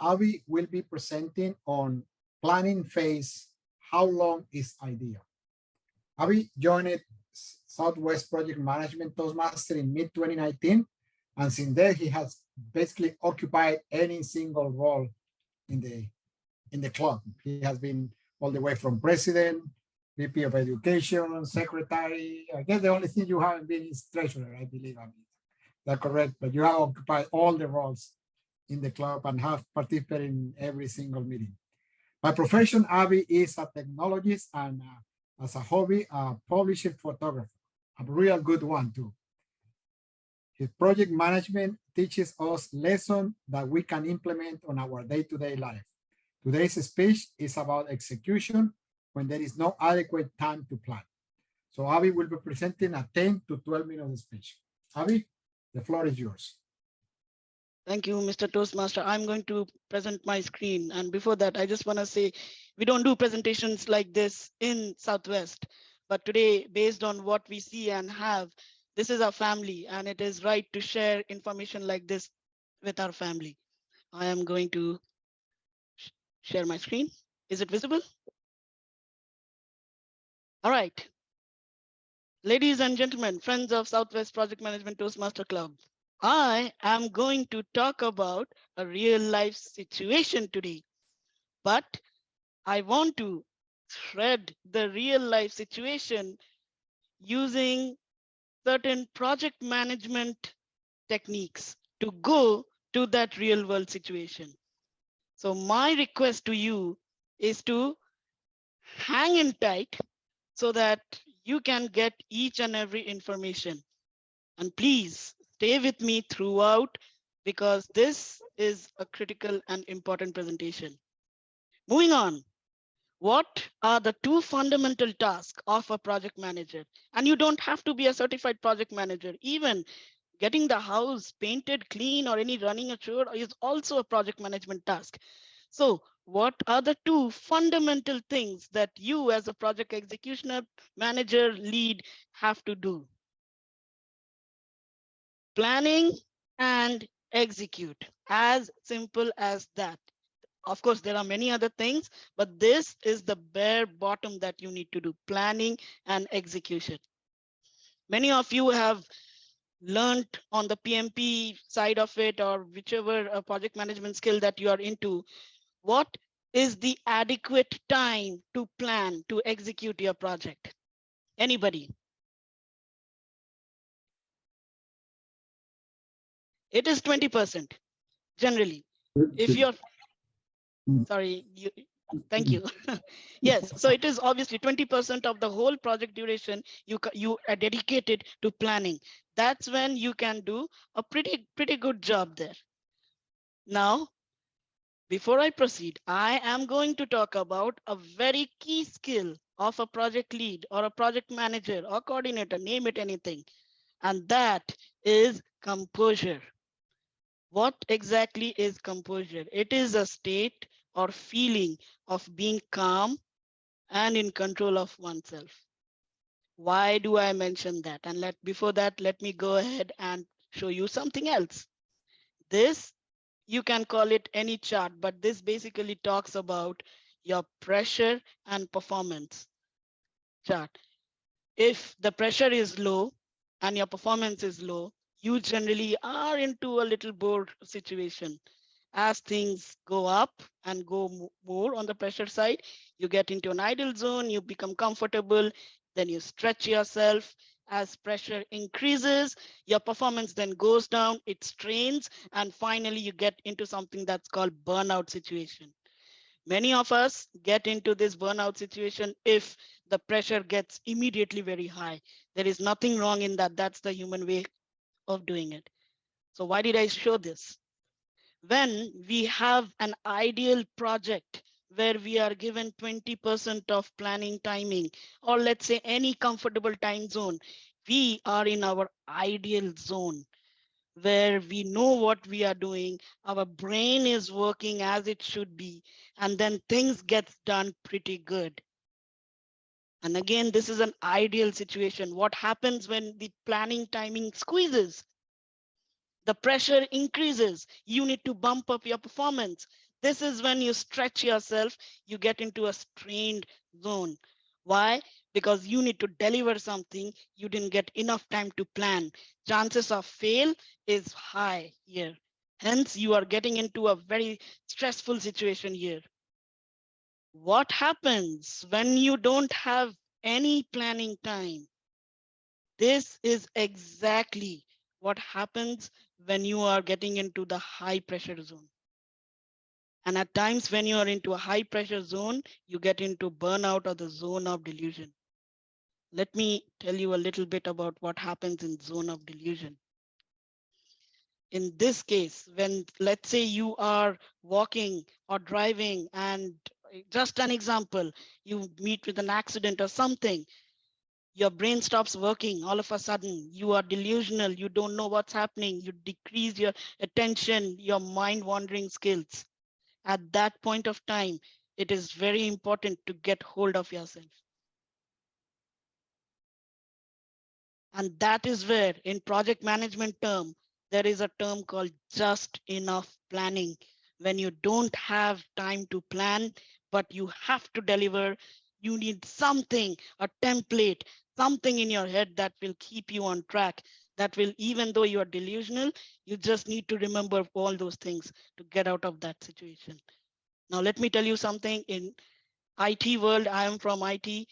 Avi will be presenting on planning phase. How long is ideal? Avi joined Southwest Project Management Toastmaster in mid 2019, and since then he has basically occupied any single role in the club. He has been all the way from president, VP of Education, secretary. I guess the only thing you haven't been is treasurer, I believe. I mean, that's correct, but you have occupied all the roles in the club and have participated in every single meeting. By profession, Avi is a technologist and as a hobby, a published photographer, a real good one too. His project management teaches us lessons that we can implement on our day-to-day life. Today's speech is about execution when there is no adequate time to plan. So Avi will be presenting a 10 to 12 minute speech. Avi, the floor is yours. Thank you, Mr. Toastmaster. I'm going to present my screen. And before that, I just want to say, we don't do presentations like this in Southwest. But today, based on what we see and have, this is our family, and it is right to share information like this with our family. I am going to share my screen. Is it visible? All right. Ladies and gentlemen, friends of Southwest Project Management Toastmaster Club, I am going to talk about a real life situation today, but I want to thread the real life situation using certain project management techniques to go to that real world situation. So my request to you is to hang in tight so that you can get each and every information. And please stay with me throughout because this is a critical and important presentation. Moving on, what are the two fundamental tasks of a project manager? And you don't have to be a certified project manager. Even getting the house painted clean or any running a chore is also a project management task. So what are the two fundamental things that you as a project executioner, manager, lead have to do? Planning and execute, as simple as that. Of course, there are many other things, but this is the bare bottom that you need to do: planning and execution. Many of you have learned on the PMP side of it, or whichever project management skill that you are into. What is the adequate time to plan to execute your project? Anybody? It is 20% generally. If you're sorry, thank you. Yes, so it is obviously 20% of the whole project duration you are dedicated to planning. That's when you can do a pretty good job there. Now, before I proceed, I am going to talk about a very key skill of a project lead or a project manager or coordinator, name it anything, and that is composure. What exactly is composure? It is a state or feeling of being calm and in control of oneself. Why do I mention that? And before that, let me go ahead and show you something else. This, you can call it any chart, but this basically talks about your pressure and performance chart. If the pressure is low and your performance is low, you generally are into a little bored situation. As things go up and go more on the pressure side, you get into an idle zone, you become comfortable, then you stretch yourself. As pressure increases, your performance then goes down, it strains, and finally you get into something that's called burnout situation. Many of us get into this burnout situation if the pressure gets immediately very high. There is nothing wrong in that. That's the human way of doing it. So why did I show this? When we have an ideal project where we are given 20% of planning timing, or let's say any comfortable time zone, we are in our ideal zone where we know what we are doing, our brain is working as it should be, and then things get done pretty good. And again, this is an ideal situation. What happens when the planning timing squeezes? The pressure increases. You need to bump up your performance. This is when you stretch yourself, you get into a strained zone. Why? Because you need to deliver something you didn't get enough time to plan. Chances of fail is high here. Hence, you are getting into a very stressful situation here. What happens when you don't have any planning time? This is exactly what happens when you are getting into the high pressure zone. And at times when you are into a high pressure zone, you get into burnout or the zone of delusion. Let me tell you a little bit about what happens in zone of delusion. In this case, when let's say you are walking or driving and just an example, you meet with an accident or something, your brain stops working all of a sudden. You are delusional. You don't know what's happening. You decrease your attention, your mind wandering skills. At that point of time, it is very important to get hold of yourself. And that is where in project management term, there is a term called just enough planning. When you don't have time to plan, but you have to deliver, you need something, a template, something in your head that will keep you on track. That will, even though you are delusional, you just need to remember all those things to get out of that situation. Now, let me tell you something. In IT world, I am from IT.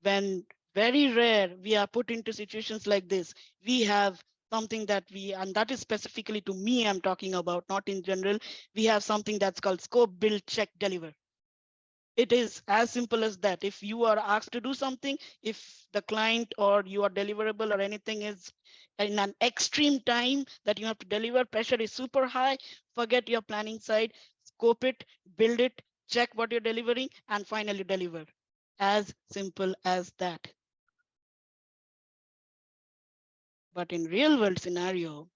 When very rare we are put into situations like this, we have something that and that is specifically to me I'm talking about, not in general. We have something that's called scope, build, check, deliver. It is as simple as that. If you are asked to do something, if the client or your deliverable or anything is in an extreme time that you have to deliver, pressure is super high, forget your planning side, scope it, build it, check what you're delivering, and finally deliver. As simple as that. But in real world scenario,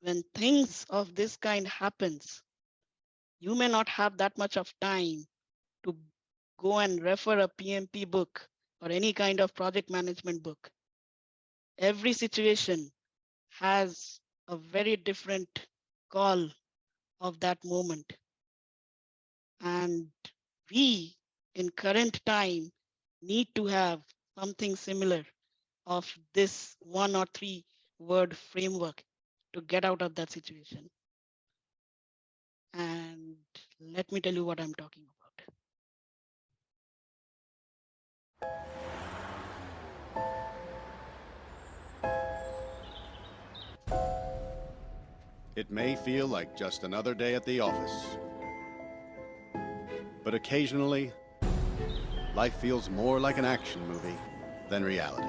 when things of this kind happens, you may not have that much of time to go and refer a PMP book or any kind of project management book. Every situation has a very different call of that moment. And we in current time need to have something similar of this 1 or 3 word framework to get out of that situation. And let me tell you what I'm talking about. It may feel like just another day at the office, but occasionally, life feels more like an action movie than reality.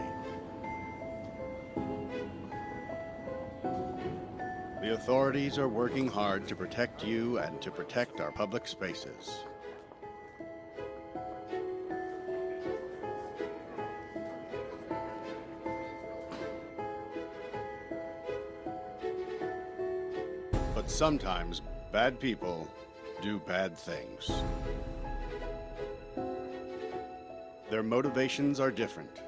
The authorities are working hard to protect you and to protect our public spaces. But sometimes bad people do bad things. Their motivations are different.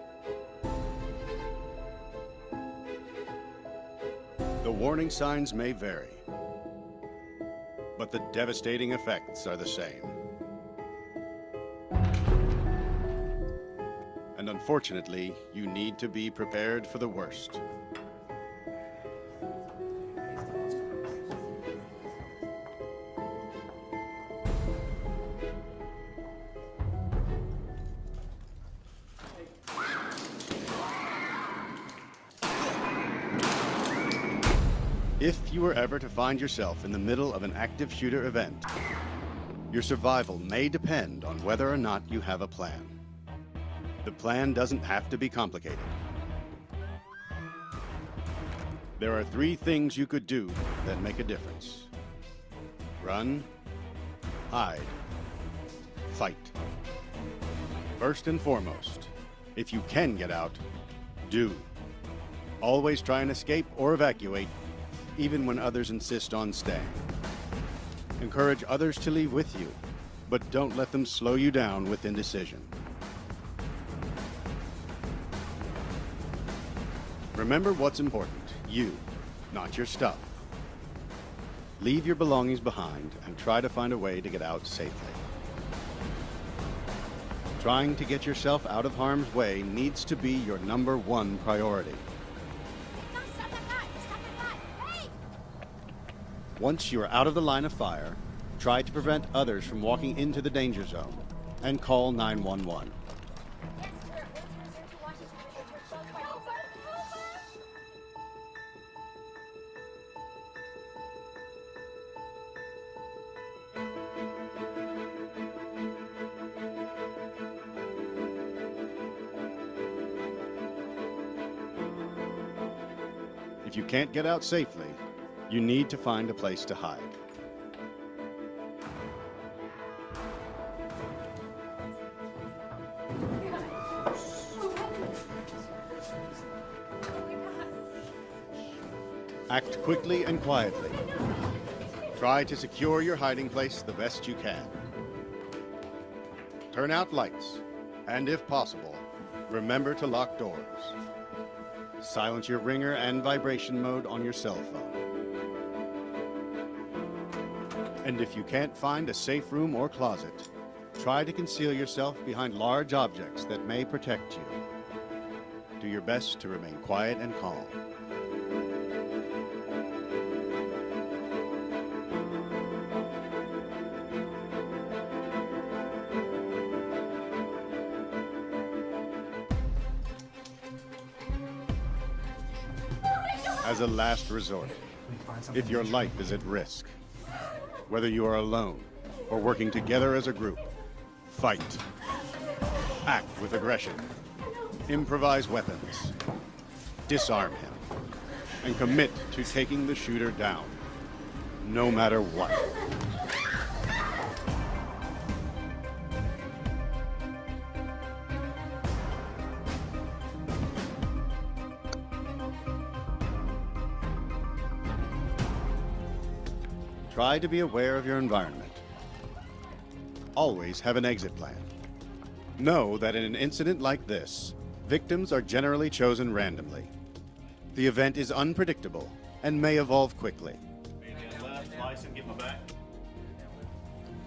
The warning signs may vary, but the devastating effects are the same. And unfortunately, you need to be prepared for the worst. If you were ever to find yourself in the middle of an active shooter event, your survival may depend on whether or not you have a plan. The plan doesn't have to be complicated. There are 3 things you could do that make a difference. Run, hide, fight. First and foremost, if you can get out, do. Always try and escape or evacuate, even when others insist on staying. Encourage others to leave with you, but don't let them slow you down with indecision. Remember what's important, you, not your stuff. Leave your belongings behind and try to find a way to get out safely. Trying to get yourself out of harm's way needs to be your #1 priority. Once you are out of the line of fire, try to prevent others from walking into the danger zone and call 911. If you can't get out safely, you need to find a place to hide. Act quickly and quietly. Try to secure your hiding place the best you can. Turn out lights, and if possible, remember to lock doors. Silence your ringer and vibration mode on your cell phone. And if you can't find a safe room or closet, try to conceal yourself behind large objects that may protect you. Do your best to remain quiet and calm. As a last resort, if your life is at risk, whether you are alone or working together as a group, fight. Act with aggression. Improvise weapons. Disarm him. And commit to taking the shooter down, no matter what. Try to be aware of your environment. Always have an exit plan. Know that in an incident like this, victims are generally chosen randomly. The event is unpredictable and may evolve quickly.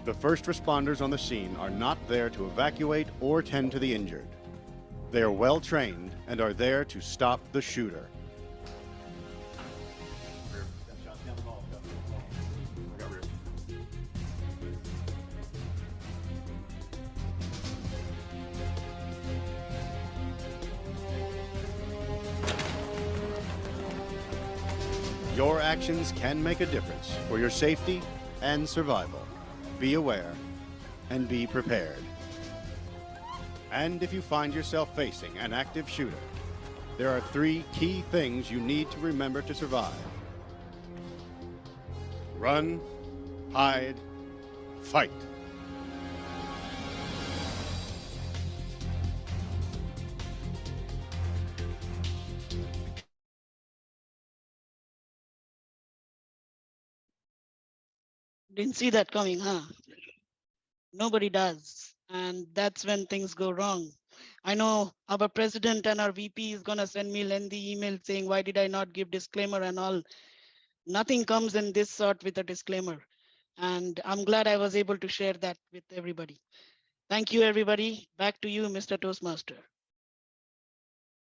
The first responders on the scene are not there to evacuate or tend to the injured. They are well trained and are there to stop the shooter. Your actions can make a difference for your safety and survival. Be aware and be prepared. And if you find yourself facing an active shooter, there are 3 key things you need to remember to survive. Run, hide, fight. Didn't see that coming, huh? Nobody does. And that's when things go wrong. I know our president and our VP is going to send me lengthy email saying, why did I not give disclaimer and all? Nothing comes in this sort with a disclaimer. And I'm glad I was able to share that with everybody. Thank you, everybody. Back to you, Mr. Toastmaster.